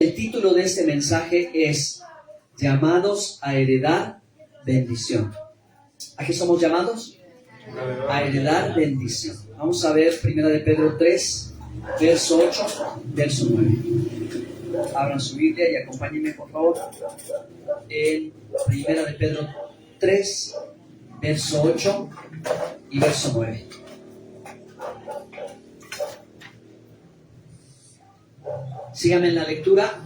El título de este mensaje es Llamados a heredar bendición. ¿A qué somos llamados? A heredar bendición. Vamos a ver 1 de Pedro 3, verso 8, verso 9. Abran su Biblia y acompáñenme, por favor, en 1 de Pedro 3, verso 8 y verso 9. Síganme en la lectura.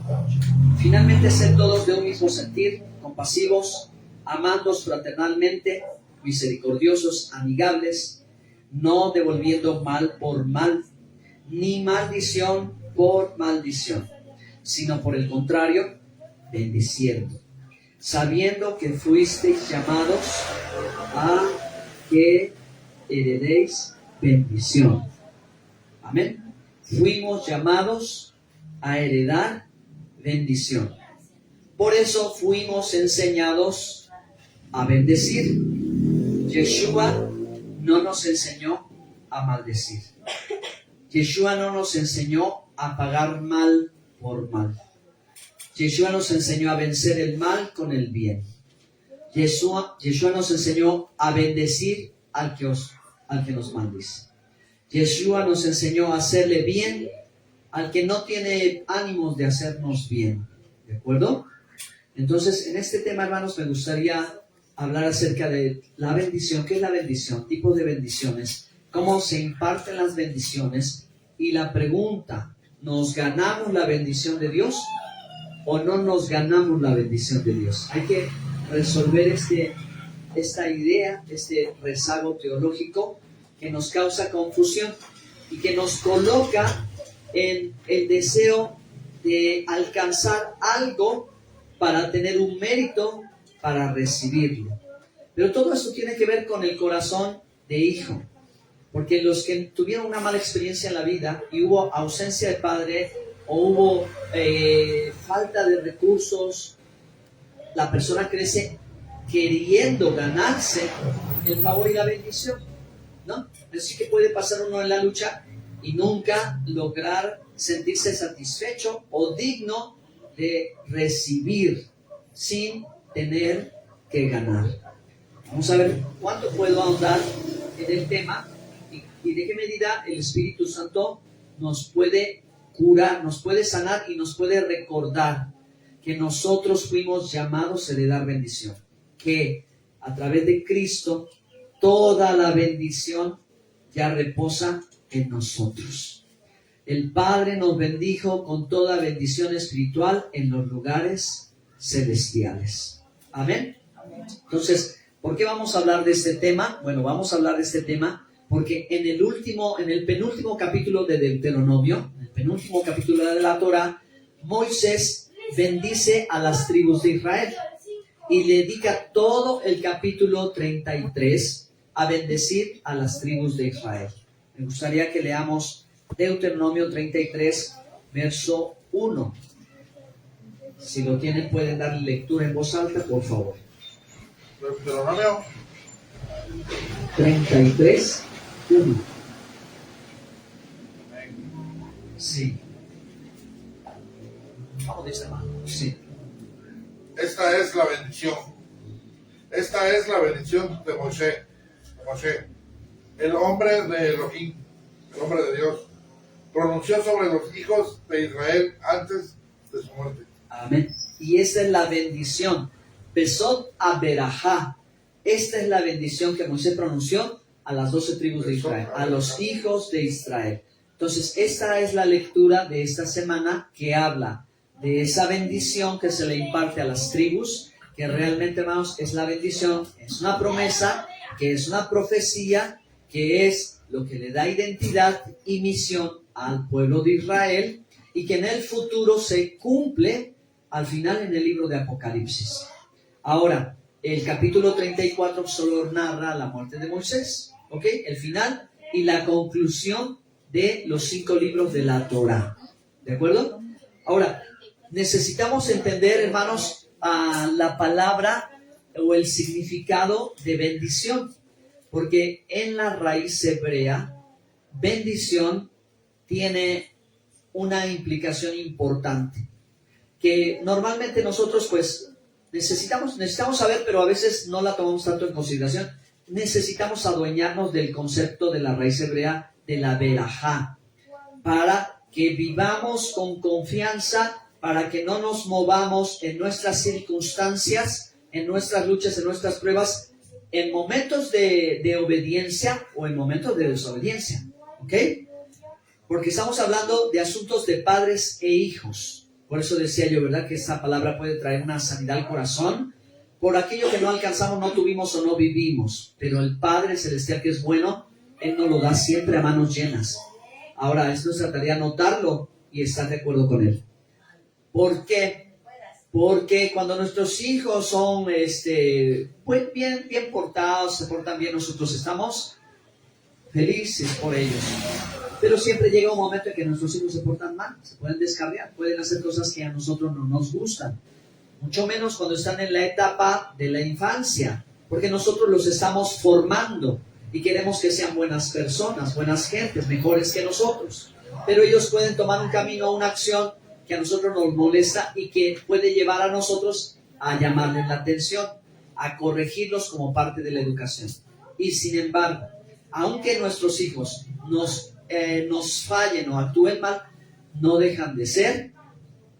Finalmente, sed todos de un mismo sentir, compasivos, amándoos fraternalmente, misericordiosos, amigables, no devolviendo mal por mal, ni maldición por maldición, sino por el contrario, bendiciendo, sabiendo que fuisteis llamados a que heredéis bendición. Amén. Fuimos llamados a heredar bendición. Por eso fuimos enseñados a bendecir. Yeshua no nos enseñó a maldecir. Yeshua no nos enseñó a pagar mal por mal. Yeshua nos enseñó a vencer el mal con el bien. Yeshua nos enseñó a bendecir al que nos maldice. Yeshua nos enseñó a hacerle bien al que no tiene ánimos de hacernos bien. ¿De acuerdo? Entonces, en este tema, hermanos, me gustaría hablar acerca de la bendición. ¿Qué es la bendición? Tipos de bendiciones. ¿Cómo se imparten las bendiciones? Y la pregunta, ¿nos ganamos la bendición de Dios o no nos ganamos la bendición de Dios? Hay que resolver esta idea, este rezago teológico que nos causa confusión y que nos coloca en el deseo de alcanzar algo para tener un mérito para recibirlo. Pero todo esto tiene que ver con el corazón de hijo, porque los que tuvieron una mala experiencia en la vida y hubo ausencia de padre o hubo falta de recursos, la persona crece queriendo ganarse el favor y la bendición, ¿no? Así que puede pasar uno en la lucha y nunca lograr sentirse satisfecho o digno de recibir sin tener que ganar. Vamos a ver cuánto puedo ahondar en el tema y de qué medida el Espíritu Santo nos puede curar, nos puede sanar y nos puede recordar que nosotros fuimos llamados a heredar bendición, que a través de Cristo toda la bendición ya reposa en nosotros. El Padre nos bendijo con toda bendición espiritual en los lugares celestiales. Amén. Entonces, ¿por qué vamos a hablar de este tema? Bueno, vamos a hablar de este tema porque en el penúltimo capítulo de Deuteronomio, en el penúltimo capítulo de la Torá, Moisés bendice a las tribus de Israel y le dedica todo el capítulo 33 a bendecir a las tribus de Israel. Me gustaría que leamos Deuteronomio 33, verso 1. Si lo tienen, pueden darle lectura en voz alta, por favor. Deuteronomio 33, 1. Sí. Vamos, dice hermano. Sí. Esta es la bendición. Esta es la bendición de Moisés, el hombre de Elohim, el hombre de Dios, pronunció sobre los hijos de Israel antes de su muerte. Amén. Y esta es la bendición. Besot Aberajá. Esta es la bendición que Moisés pronunció a las 12 tribus de Israel, a los hijos de Israel. Entonces, esta es la lectura de esta semana que habla de esa bendición que se le imparte a las tribus, que realmente, hermanos, es la bendición, es una promesa, que es una profecía, que es lo que le da identidad y misión al pueblo de Israel y que en el futuro se cumple al final en el libro de Apocalipsis. Ahora, el capítulo 34 solo narra la muerte de Moisés, ¿ok? El final y la conclusión de los 5 libros de la Torá, ¿de acuerdo? Ahora, necesitamos entender, hermanos, la palabra o el significado de bendición, porque en la raíz hebrea, bendición tiene una implicación importante. que normalmente nosotros pues necesitamos saber, pero a veces no la tomamos tanto en consideración. Necesitamos adueñarnos del concepto de la raíz hebrea de la verajá, para que vivamos con confianza, para que no nos movamos en nuestras circunstancias, en nuestras luchas, en nuestras pruebas, en momentos de obediencia o en momentos de desobediencia, ¿ok? Porque estamos hablando de asuntos de padres e hijos. Por eso decía yo, ¿verdad?, que esta palabra puede traer una sanidad al corazón por aquello que no alcanzamos, no tuvimos o no vivimos. Pero el Padre Celestial, que es bueno, Él nos lo da siempre a manos llenas. Ahora, es nuestra tarea notarlo y estar de acuerdo con Él. ¿Por qué? Porque cuando nuestros hijos son pues bien portados, se portan bien, nosotros estamos felices por ellos. Pero siempre llega un momento en que nuestros hijos se portan mal, se pueden descarriar, pueden hacer cosas que a nosotros no nos gustan. Mucho menos cuando están en la etapa de la infancia, porque nosotros los estamos formando y queremos que sean buenas personas, buenas gentes, mejores que nosotros. Pero ellos pueden tomar un camino, una acción que a nosotros nos molesta y que puede llevar a nosotros a llamarles la atención, a corregirlos como parte de la educación. Y sin embargo, aunque nuestros hijos nos fallen o actúen mal, no dejan de ser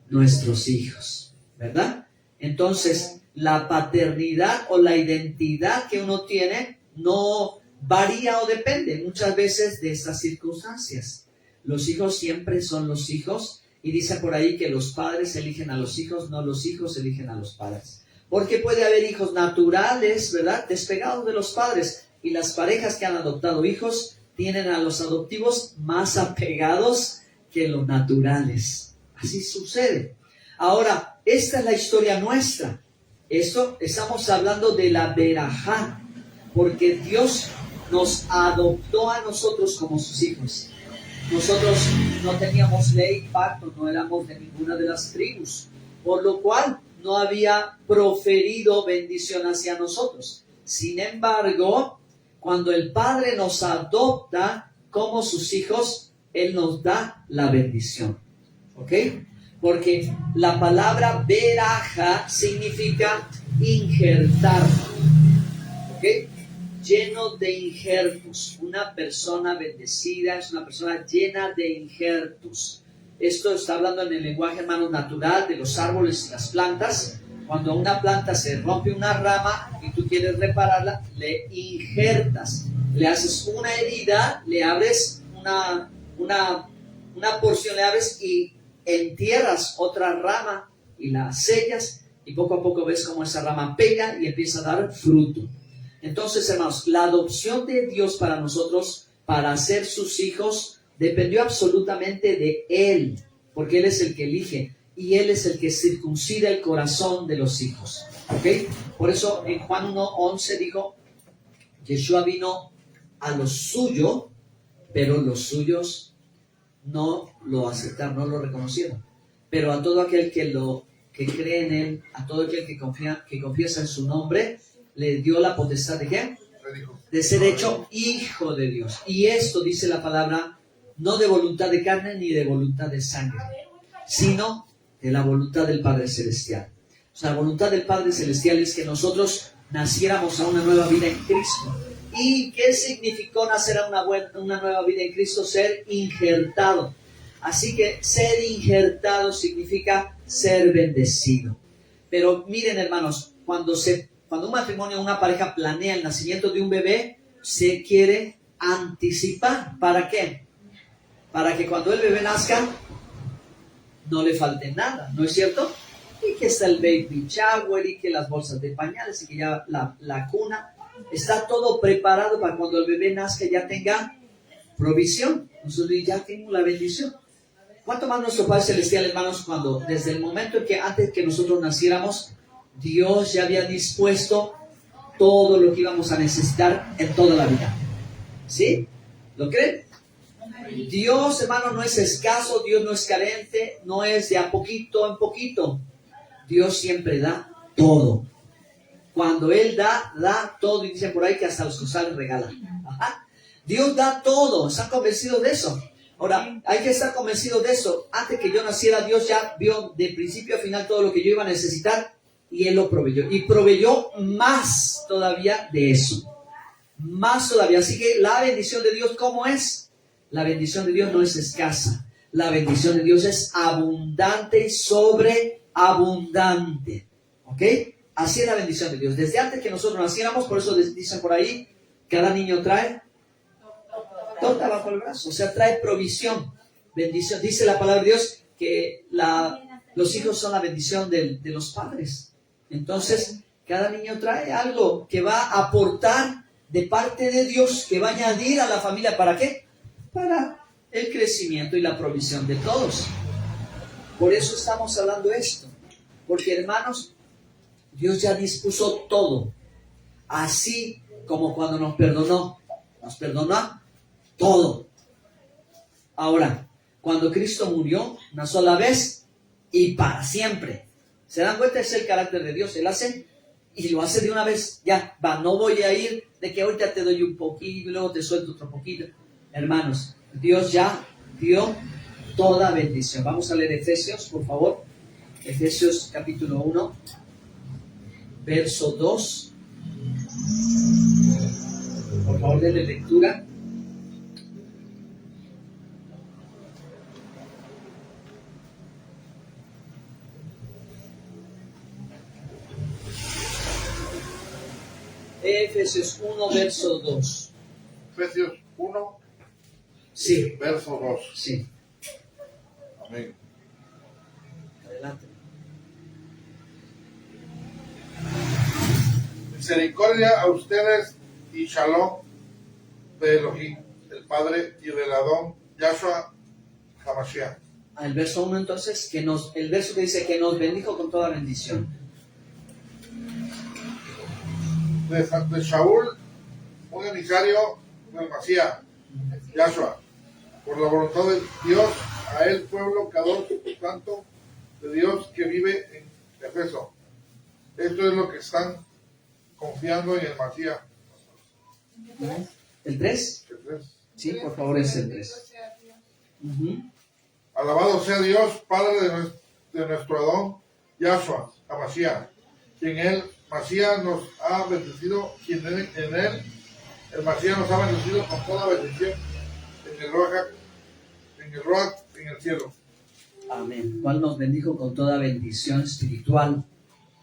nuestros hijos, ¿verdad? Entonces, la paternidad o la identidad que uno tiene no varía o depende muchas veces de estas circunstancias. Los hijos siempre son los hijos, y dice por ahí que los padres eligen a los hijos, no los hijos eligen a los padres. Porque puede haber hijos naturales, ¿verdad?, despegados de los padres, y las parejas que han adoptado hijos tienen a los adoptivos más apegados que los naturales. Así sucede. Ahora, esta es la historia nuestra. Esto estamos hablando de la verajá, porque Dios nos adoptó a nosotros como sus hijos. Nosotros no teníamos ley, pacto, no éramos de ninguna de las tribus, por lo cual no había proferido bendición hacia nosotros. Sin embargo, cuando el Padre nos adopta como sus hijos, Él nos da la bendición. ¿Ok? Porque la palabra veraja significa injertar. ¿Ok? Lleno de injertos. Una persona bendecida es una persona llena de injertos. Esto está hablando en el lenguaje, hermano, natural de los árboles y las plantas. Cuando una planta se rompe una rama y tú quieres repararla, le injertas. Le haces una herida, le abres una porción, le abres y entierras otra rama y la sellas, y poco a poco ves cómo esa rama pega y empieza a dar fruto. Entonces, hermanos, la adopción de Dios para nosotros, para ser sus hijos, dependió absolutamente de Él, porque Él es el que elige y Él es el que circuncida el corazón de los hijos. ¿Ok? Por eso en Juan 1:11 dijo, Yeshua vino a lo suyo, pero los suyos no lo aceptaron, no lo reconocieron. Pero a todo aquel que cree en Él, a todo aquel que confiesa en su nombre, le dio la potestad de ¿qué? De ser hecho hijo de Dios. Y esto, dice la palabra, no de voluntad de carne ni de voluntad de sangre, sino de la voluntad del Padre Celestial. O sea, la voluntad del Padre Celestial es que nosotros naciéramos a una nueva vida en Cristo. ¿Y qué significó nacer a una nueva vida en Cristo? Ser injertado. Así que ser injertado significa ser bendecido. Pero miren, hermanos, cuando un matrimonio, una pareja planea el nacimiento de un bebé, se quiere anticipar. ¿Para qué? Para que cuando el bebé nazca, no le falte nada, ¿no es cierto? Y que está el baby shower, y que las bolsas de pañales, y que ya la cuna, está todo preparado para cuando el bebé nazca ya tenga provisión. Nosotros ya tenemos la bendición. ¿Cuánto más nuestro Padre Celestial, hermanos, cuando desde el momento en que antes que nosotros naciéramos, Dios ya había dispuesto todo lo que íbamos a necesitar en toda la vida? ¿Sí? ¿Lo creen? Dios, hermano, no es escaso, Dios no es carente, no es de a poquito en poquito. Dios siempre da todo. Cuando Él da todo, y dicen por ahí que hasta los costales regalan. Ajá. Dios da todo, ¿están convencidos de eso? Ahora, hay que estar convencido de eso. Antes que yo naciera, Dios ya vio de principio a final todo lo que yo iba a necesitar y Él lo proveyó. Y proveyó más todavía de eso. Más todavía. Así que la bendición de Dios, ¿cómo es? La bendición de Dios no es escasa. La bendición de Dios es abundante y sobreabundante. ¿Ok? Así es la bendición de Dios. Desde antes que nosotros naciéramos, por eso dicen por ahí, cada niño trae torta bajo el brazo. O sea, trae provisión, bendición. Dice la palabra de Dios que los hijos son la bendición de los padres. Entonces, cada niño trae algo que va a aportar de parte de Dios, que va a añadir a la familia. ¿Para qué? Para el crecimiento y la provisión de todos. Por eso estamos hablando de esto. Porque, hermanos, Dios ya dispuso todo. Así como cuando nos perdonó todo. Ahora, cuando Cristo murió una sola vez y para siempre. ¿Se dan cuenta? Es el carácter de Dios. Él hace y lo hace de una vez. Ya, no voy a ir de que ahorita te doy un poquito y luego te suelto otro poquito. Hermanos, Dios ya dio toda bendición. Vamos a leer Efesios, por favor. Efesios capítulo 1, verso 2. Por favor, denle lectura. Efesios 1, verso 2. Efesios 1, sí, verso 2. Sí. Amén. Adelante. Misericordia a ustedes y shalom de Elohim, el Padre, y del Adón Yahshua HaMashiach. El verso 1 entonces, el verso que dice que nos bendijo con toda bendición. De Shaul, un emisario del Masías, Yahshua, por la voluntad de Dios, a él pueblo Kadosh, santo de Dios que vive en Efeso. Esto es lo que están confiando en el Masías. ¿El 3? ¿El 3? Sí, por favor, es el 3. Alabado sea Dios, Padre de nuestro Adón, Yahshua, HaMashiach, quien él, Masías, nos ha bendecido, quien en él, el Masías nos ha bendecido con toda bendición en el Ruach, en el cielo. Amén. Cual nos bendijo con toda bendición espiritual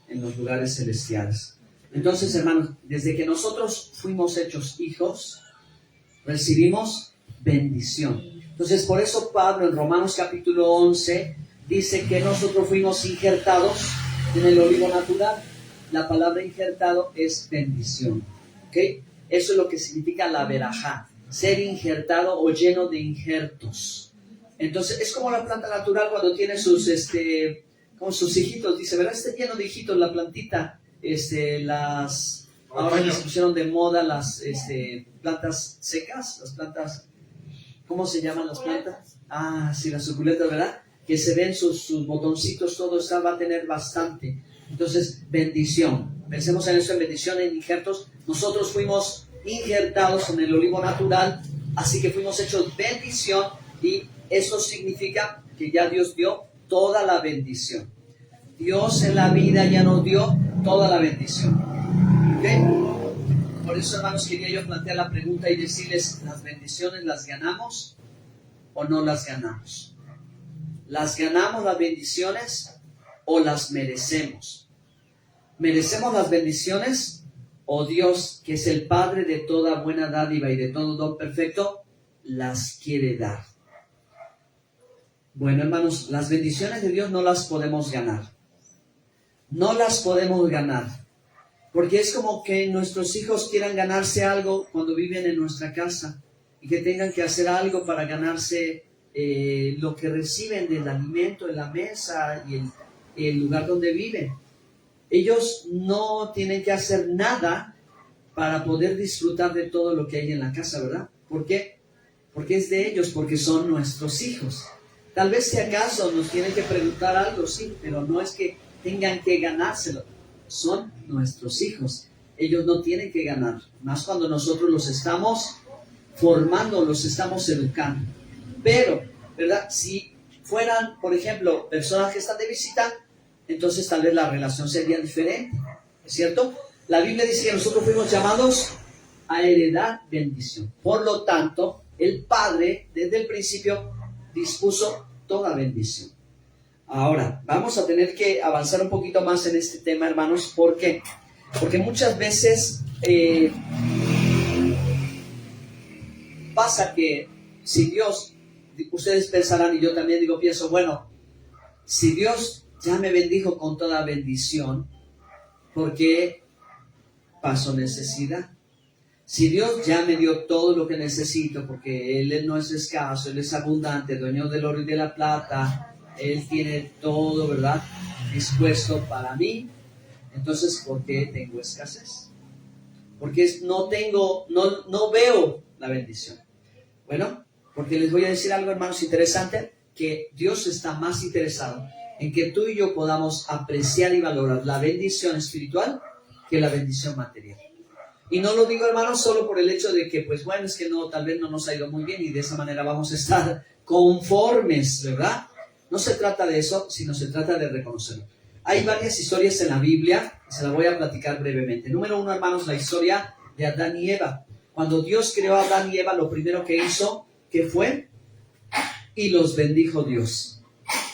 en los lugares celestiales. Entonces, hermanos, desde que nosotros fuimos hechos hijos, recibimos bendición. Entonces, por eso Pablo en Romanos capítulo 11 dice que nosotros fuimos injertados en el olivo natural. La palabra injertado es bendición. ¿Ok? Eso es lo que significa la verajá, ser injertado o lleno de injertos. Entonces, es como la planta natural cuando tiene como sus hijitos, dice, ¿verdad? Está lleno de hijitos la plantita. Ahora se pusieron de moda las plantas secas, las plantas, ¿cómo se llaman las plantas? Ah, sí, las suculentas, ¿verdad? Que se ven sus botoncitos, todo está, va a tener bastante. Entonces, bendición. Pensemos en eso, en bendición, en injertos. Nosotros fuimos injertados en el olivo natural, así que fuimos hechos bendición, y eso significa que ya Dios dio toda la bendición. Dios en la vida ya nos dio toda la bendición. ¿Ok? Por eso, hermanos, quería yo plantear la pregunta y decirles, ¿las bendiciones las ganamos o no las ganamos? ¿Las ganamos las bendiciones o las merecemos? ¿Merecemos las bendiciones o Dios, que es el Padre de toda buena dádiva y de todo don perfecto, las quiere dar? Bueno, hermanos, las bendiciones de Dios no las podemos ganar. No las podemos ganar. Porque es como que nuestros hijos quieran ganarse algo cuando viven en nuestra casa y que tengan que hacer algo para ganarse lo que reciben del alimento en la mesa y el lugar donde viven. Ellos no tienen que hacer nada para poder disfrutar de todo lo que hay en la casa, ¿verdad? ¿Por qué? Porque es de ellos, porque son nuestros hijos. Tal vez si acaso nos tienen que preguntar algo, sí, pero no es que tengan que ganárselo. Son nuestros hijos. Ellos no tienen que ganar. Más cuando nosotros los estamos formando, los estamos educando. Pero, ¿verdad? Si fueran, por ejemplo, personas que están de visita, entonces tal vez la relación sería diferente, ¿es cierto? La Biblia dice que nosotros fuimos llamados a heredar bendición. Por lo tanto, el Padre desde el principio dispuso toda bendición. Ahora, vamos a tener que avanzar un poquito más en este tema, hermanos. ¿Por qué? Porque muchas veces pasa que si Dios, ustedes pensarán, y yo también pienso, bueno, si Dios ya me bendijo con toda bendición, ¿por qué paso necesidad? Si Dios ya me dio todo lo que necesito, porque Él no es escaso, Él es abundante, dueño del oro y de la plata, Él tiene todo, ¿verdad?, dispuesto para mí, entonces, ¿por qué tengo escasez? Porque no veo la bendición. Bueno, porque les voy a decir algo, hermanos, interesante, que Dios está más interesado en que tú y yo podamos apreciar y valorar la bendición espiritual que la bendición material. Y no lo digo, hermanos, solo por el hecho de que, pues bueno, es que no, tal vez no nos ha ido muy bien y de esa manera vamos a estar conformes, ¿verdad? No se trata de eso, sino se trata de reconocerlo. Hay varias historias en la Biblia, y se las voy a platicar brevemente. Número 1, hermanos, la historia de Adán y Eva. Cuando Dios creó a Adán y Eva, lo primero que hizo, ¿qué fue? Y los bendijo Dios,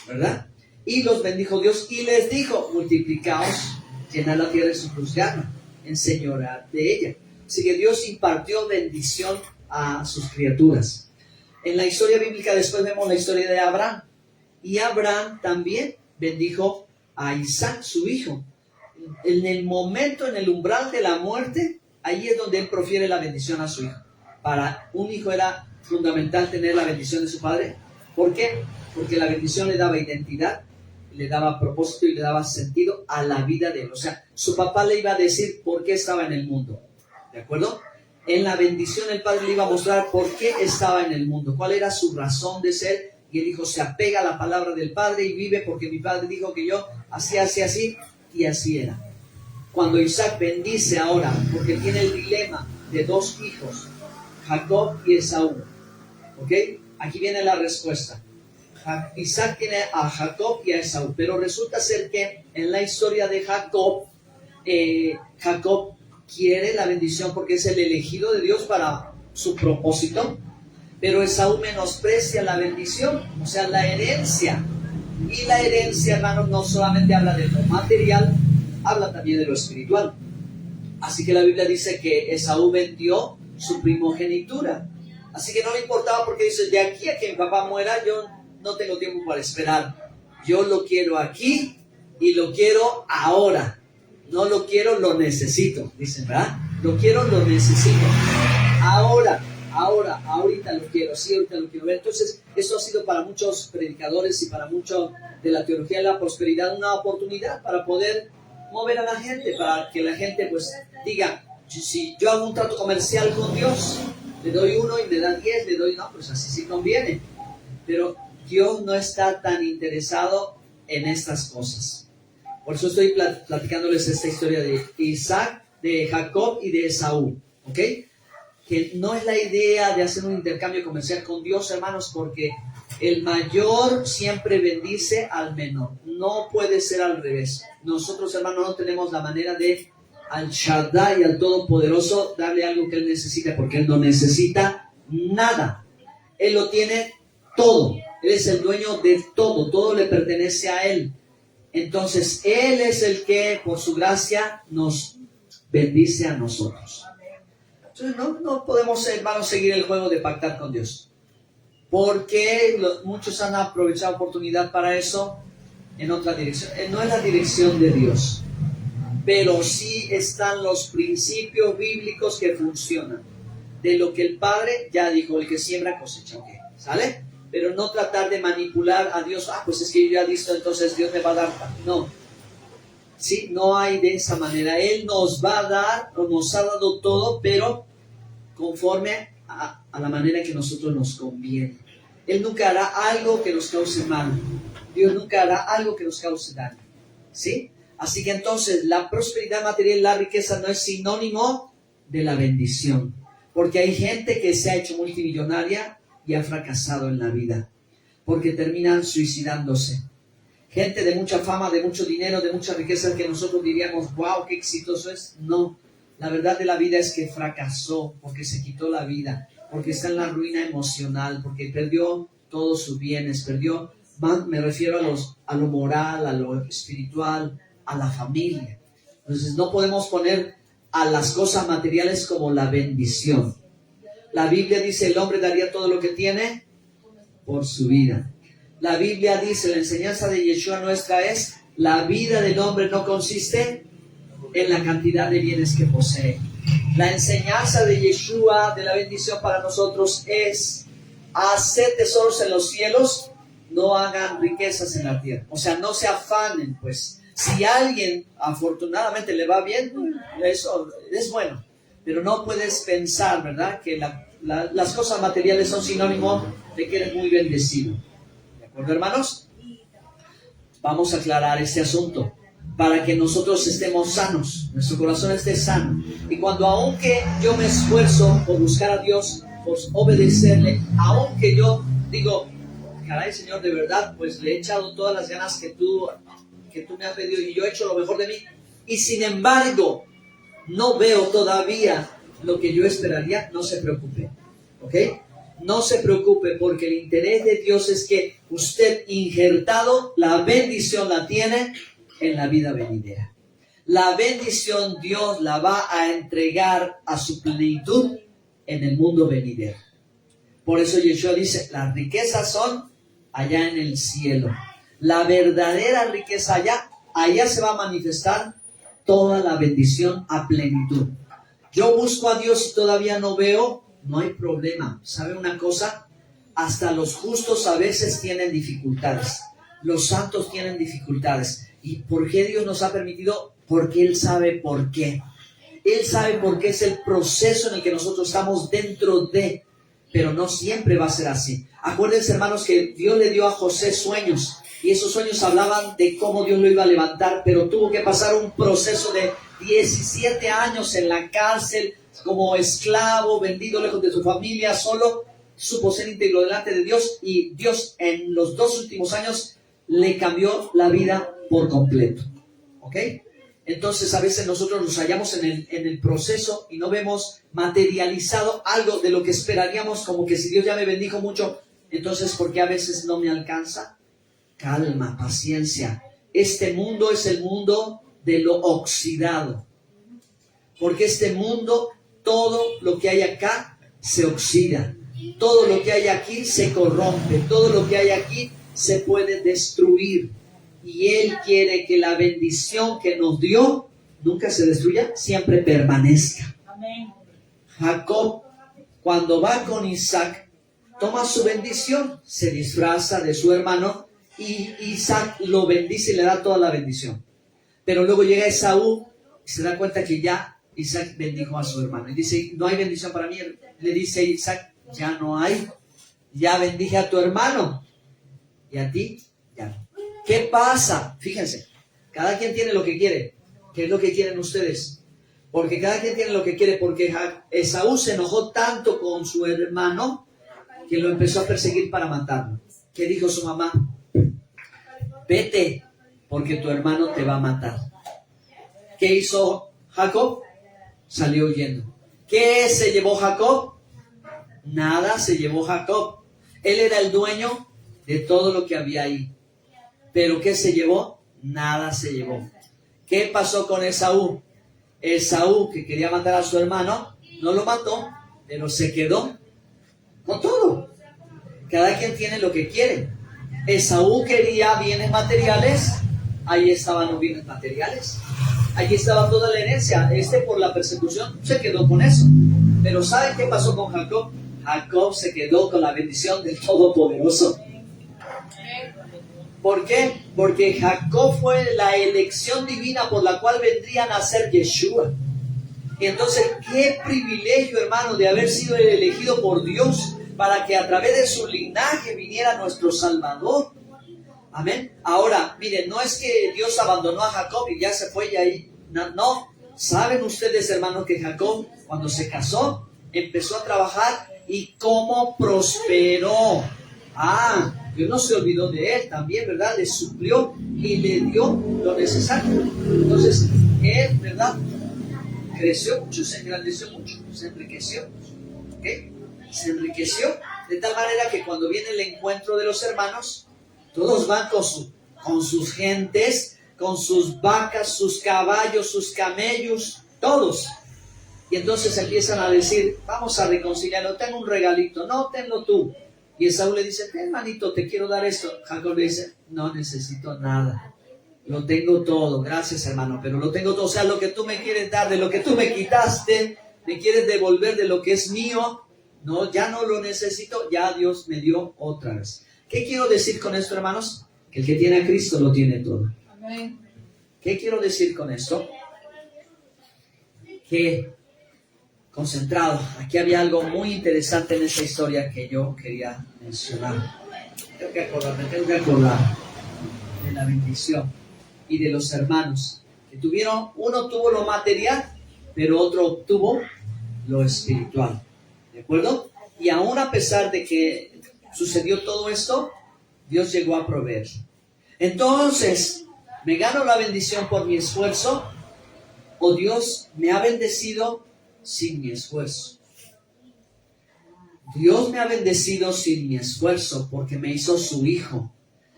¿verdad? Y los bendijo Dios y les dijo, multiplicaos, llenad la tierra de su cruz gana, enseñorad de ella. Así que Dios impartió bendición a sus criaturas. En la historia bíblica después vemos la historia de Abraham. Y Abraham también bendijo a Isaac, su hijo. En el momento, en el umbral de la muerte, ahí es donde él profiere la bendición a su hijo. Para un hijo era fundamental tener la bendición de su padre. ¿Por qué? Porque la bendición le daba identidad, le daba propósito y le daba sentido a la vida de él. O sea, su papá le iba a decir por qué estaba en el mundo. ¿De acuerdo? En la bendición el padre le iba a mostrar por qué estaba en el mundo, cuál era su razón de ser. Y el hijo se apega a la palabra del padre y vive porque mi padre dijo que yo hacía así, y así era. Cuando Isaac bendice ahora, porque tiene el dilema de dos hijos, Jacob y Esaú, ¿ok? Aquí viene la respuesta. Isaac tiene a Jacob y a Esaú, pero resulta ser que en la historia de Jacob, Jacob quiere la bendición porque es el elegido de Dios para su propósito, pero Esaú menosprecia la bendición, o sea, la herencia. Y la herencia, hermanos, no solamente habla de lo material, habla también de lo espiritual. Así que la Biblia dice que Esaú vendió su primogenitura. Así que no le importaba porque dice, de aquí a que mi papá muera, yo no tengo tiempo para esperar. Yo lo quiero aquí y lo quiero ahora. No lo quiero, lo necesito. Dicen, ¿verdad? Lo quiero, lo necesito. Ahorita lo quiero, sí, ahorita lo quiero ver. Entonces, eso ha sido para muchos predicadores y para muchos de la teología de la prosperidad una oportunidad para poder mover a la gente, para que la gente pues diga, si yo hago un trato comercial con Dios, le doy 1 y me da 10, le doy, no, pues así sí conviene. Pero Dios no está tan interesado en estas cosas. Por eso estoy platicándoles esta historia de Isaac, de Jacob y de Esaú, ¿ok? Que no es la idea de hacer un intercambio comercial con Dios, hermanos, porque el mayor siempre bendice al menor. No puede ser al revés. Nosotros, hermanos, no tenemos la manera de al Shaddai, al Todopoderoso, darle algo que Él necesita, porque Él no necesita nada. Él lo tiene todo. Él es el dueño de todo. Todo le pertenece a Él. Entonces, Él es el que, por su gracia, nos bendice a nosotros. Entonces, no podemos, hermanos, seguir el juego de pactar con Dios. Porque muchos han aprovechado oportunidad para eso en otra dirección. No es la dirección de Dios, pero sí están los principios bíblicos que funcionan. De lo que el Padre ya dijo, el que siembra cosecha, ¿ok? ¿Sale? Pero no tratar de manipular a Dios. Pues es que yo ya listo, entonces Dios me va a dar. No. Sí, no hay de esa manera. Él nos va a dar, o nos ha dado todo, pero conforme a la manera que a nosotros nos conviene. Él nunca hará algo que nos cause mal. Dios nunca hará algo que nos cause daño. ¿Sí? Así que entonces la prosperidad material, la riqueza no es sinónimo de la bendición. Porque hay gente que se ha hecho multimillonaria y ha fracasado en la vida, porque terminan suicidándose. Gente de mucha fama, de mucho dinero, de mucha riqueza, que nosotros diríamos, wow, qué exitoso es. No, la verdad de la vida es que fracasó, porque se quitó la vida, porque está en la ruina emocional, porque perdió todos sus bienes, perdió, me refiero a lo moral, a lo espiritual, a la familia. Entonces no podemos poner a las cosas materiales como la bendición. La Biblia dice, el hombre daría todo lo que tiene por su vida. La Biblia dice, la enseñanza de Yeshua nuestra es, la vida del hombre no consiste en la cantidad de bienes que posee. La enseñanza de Yeshua, de la bendición para nosotros es, hacer tesoros en los cielos, no hagan riquezas en la tierra. O sea, no se afanen, pues. Si a alguien afortunadamente le va bien, eso es bueno. Pero no puedes pensar, ¿verdad?, que las cosas materiales son sinónimo de que eres muy bendecido. ¿De acuerdo, hermanos? Vamos a aclarar este asunto para que nosotros estemos sanos, nuestro corazón esté sano. Y cuando aunque yo me esfuerzo por buscar a Dios, por obedecerle, aunque yo digo, caray, Señor, de verdad, pues le he echado todas las ganas que tú me has pedido y yo he hecho lo mejor de mí, y sin embargo no veo todavía lo que yo esperaría, no se preocupe, ¿ok? No se preocupe, porque el interés de Dios es que usted, injertado, la bendición la tiene en la vida venidera. La bendición Dios la va a entregar a su plenitud en el mundo venidero. Por eso Yeshua dice, las riquezas son allá en el cielo. La verdadera riqueza allá se va a manifestar toda la bendición a plenitud. Yo busco a Dios y todavía no veo, no hay problema. ¿Sabe una cosa? Hasta los justos a veces tienen dificultades. Los santos tienen dificultades. ¿Y por qué Dios nos ha permitido? Porque Él sabe por qué. Él sabe por qué es el proceso en el que nosotros estamos dentro de, pero no siempre va a ser así. Acuérdense, hermanos, que Dios le dio a José sueños. Y esos sueños hablaban de cómo Dios lo iba a levantar, pero tuvo que pasar un proceso de 17 años en la cárcel, como esclavo, vendido lejos de su familia, solo supo ser íntegro delante de Dios, y Dios en los 2 últimos años le cambió la vida por completo. ¿Ok? Entonces a veces nosotros nos hallamos en el proceso y no vemos materializado algo de lo que esperaríamos, como que si Dios ya me bendijo mucho, entonces ¿por qué a veces no me alcanza? Calma, paciencia. Este mundo es el mundo de lo oxidado. Porque este mundo, todo lo que hay acá se oxida. Todo lo que hay aquí se corrompe. Todo lo que hay aquí se puede destruir. Y Él quiere que la bendición que nos dio nunca se destruya, siempre permanezca. Amén. Jacob, cuando va con Isaac, toma su bendición, se disfraza de su hermano, y Isaac lo bendice y le da toda la bendición. Pero luego llega Esaú y se da cuenta que ya Isaac bendijo a su hermano. Y dice, no hay bendición para mí. Le dice Isaac, ya no hay. Ya bendije a tu hermano. Y a ti, ya no. ¿Qué pasa? Fíjense, cada quien tiene lo que quiere. ¿Qué es lo que quieren ustedes? Porque cada quien tiene lo que quiere. Porque Esaú se enojó tanto con su hermano que lo empezó a perseguir para matarlo. ¿Qué dijo su mamá? Vete, porque tu hermano te va a matar. ¿Qué hizo Jacob? Salió huyendo. ¿Qué se llevó Jacob? Nada se llevó Jacob. Él era el dueño de todo lo que había ahí. ¿Pero qué se llevó? Nada se llevó. ¿Qué pasó con Esaú? Esaú, que quería matar a su hermano, no lo mató, pero se quedó con todo. Cada quien tiene lo que quiere. Esaú quería bienes materiales, ahí estaban los bienes materiales, allí estaba toda la herencia. Por la persecución se quedó con eso. Pero ¿saben qué pasó con Jacob? Jacob se quedó con la bendición del Todopoderoso. ¿Por qué? Porque Jacob fue la elección divina por la cual vendrían a ser Yeshua. Y entonces, qué privilegio, hermano, de haber sido elegido por Dios para que a través de su linaje viniera nuestro Salvador. Amén. Ahora, miren, no es que Dios abandonó a Jacob y ya se fue y ahí. No. ¿Saben ustedes, hermanos, que Jacob, cuando se casó, empezó a trabajar y cómo prosperó. Dios no se olvidó de él también, ¿verdad? Le suplió y le dio lo necesario. Entonces, él, ¿verdad? Creció mucho, se engrandeció mucho, se enriqueció. ¿Ok? Se enriqueció de tal manera que cuando viene el encuentro de los hermanos, todos van con sus gentes, con sus vacas, sus caballos, sus camellos, todos. Y entonces empiezan a decir, vamos a reconciliarlo, tengo un regalito, no, tenlo tú. Y Esaú le dice, hermanito, te quiero dar esto. Jacob le dice, no necesito nada, lo tengo todo, gracias hermano, pero lo tengo todo. O sea, lo que tú me quieres dar, de lo que tú me quitaste, me quieres devolver de lo que es mío, no, ya no lo necesito, ya Dios me dio otra vez. ¿Qué quiero decir con esto, hermanos? Que el que tiene a Cristo lo tiene todo. Amén. ¿Qué quiero decir con esto? Que, concentrado, aquí había algo muy interesante en esa historia que yo quería mencionar. Tengo que acordar de la bendición y de los hermanos que tuvieron, uno tuvo lo material, pero otro obtuvo lo espiritual. ¿De acuerdo? Y aún a pesar de que sucedió todo esto, Dios llegó a proveer. Entonces, ¿me gano la bendición por mi esfuerzo? ¿O Dios me ha bendecido sin mi esfuerzo? Dios me ha bendecido sin mi esfuerzo porque me hizo su hijo.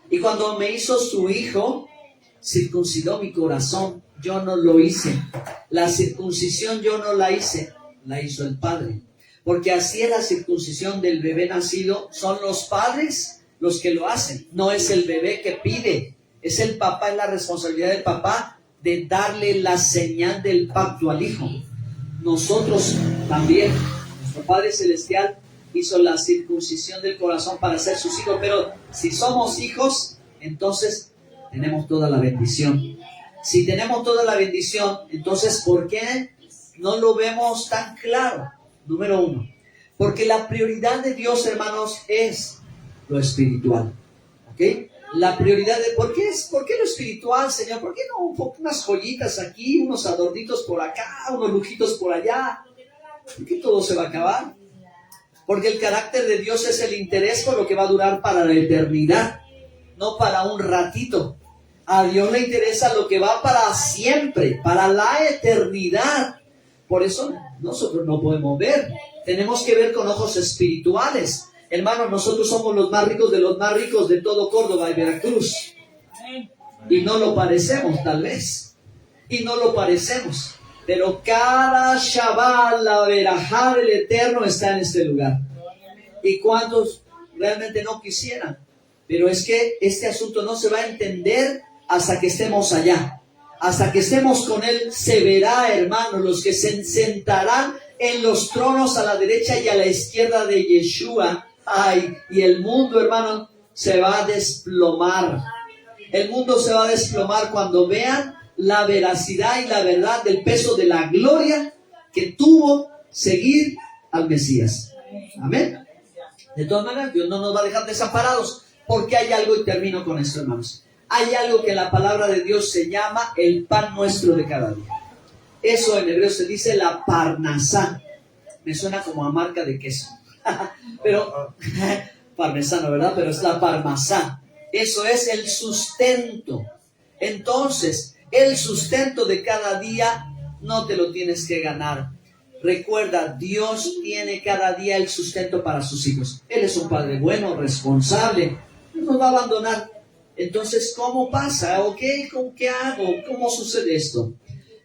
Y cuando me hizo su hijo, circuncidó mi corazón. Yo no lo hice. La circuncisión yo no la hice, la hizo el Padre. Porque así es la circuncisión del bebé nacido. Son los padres los que lo hacen. No es el bebé que pide. Es el papá, es la responsabilidad del papá de darle la señal del pacto al hijo. Nosotros también, nuestro Padre Celestial hizo la circuncisión del corazón para ser sus hijos. Pero si somos hijos, entonces tenemos toda la bendición. Si tenemos toda la bendición, entonces ¿por qué no lo vemos tan claro? Número uno, porque la prioridad de Dios, hermanos, es lo espiritual. ¿Ok? La prioridad de... ¿Por qué lo espiritual, Señor? ¿Por qué no unas joyitas aquí, unos adornitos por acá, unos lujitos por allá? ¿Por qué todo se va a acabar? Porque el carácter de Dios es el interés por lo que va a durar para la eternidad, no para un ratito. A Dios le interesa lo que va para siempre, para la eternidad. Por eso nosotros no podemos ver. Tenemos que ver con ojos espirituales. Hermanos, nosotros somos los más ricos de todo Córdoba y Veracruz. Y no lo parecemos, tal vez. Y no lo parecemos. Pero cada Shabbat, la verajá del Eterno está en este lugar. ¿Y cuántos realmente no quisieran? Pero es que este asunto no se va a entender hasta que estemos allá. Hasta que estemos con Él, se verá, hermanos, los que se sentarán en los tronos a la derecha y a la izquierda de Yeshua. Y el mundo, hermano, se va a desplomar. El mundo se va a desplomar cuando vean la veracidad y la verdad del peso de la gloria que tuvo seguir al Mesías. Amén. De todas maneras, Dios no nos va a dejar desamparados, porque hay algo, y termino con esto, hermanos. Hay algo que en la palabra de Dios se llama el pan nuestro de cada día. Eso en hebreo se dice la parnasá. Me suena como a marca de queso. Pero, parmesano, ¿verdad? Pero es la parnasá. Eso es el sustento. Entonces, el sustento de cada día no te lo tienes que ganar. Recuerda, Dios tiene cada día el sustento para sus hijos. Él es un padre bueno, responsable. No nos va a abandonar. Entonces, ¿cómo pasa? ¿O qué hago? ¿Cómo sucede esto?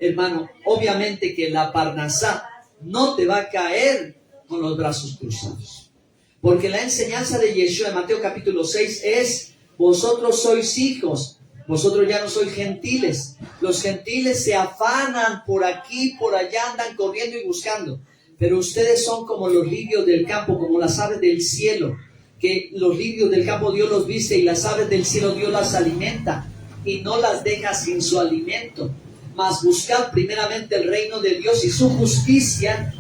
Hermano, obviamente que la parnasá no te va a caer con los brazos cruzados. Porque la enseñanza de Yeshua en Mateo capítulo 6 es: vosotros sois hijos, vosotros ya no sois gentiles. Los gentiles se afanan por aquí, por allá, andan corriendo y buscando. Pero ustedes son como los lirios del campo, como las aves del cielo. Que los lirios del campo Dios los viste y las aves del cielo Dios las alimenta y no las deja sin su alimento. Mas buscad primeramente el reino de Dios y su justicia,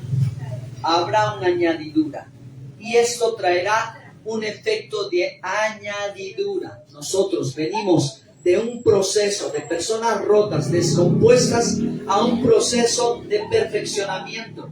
habrá una añadidura. Y esto traerá un efecto de añadidura. Nosotros venimos de un proceso de personas rotas, descompuestas, a un proceso de perfeccionamiento.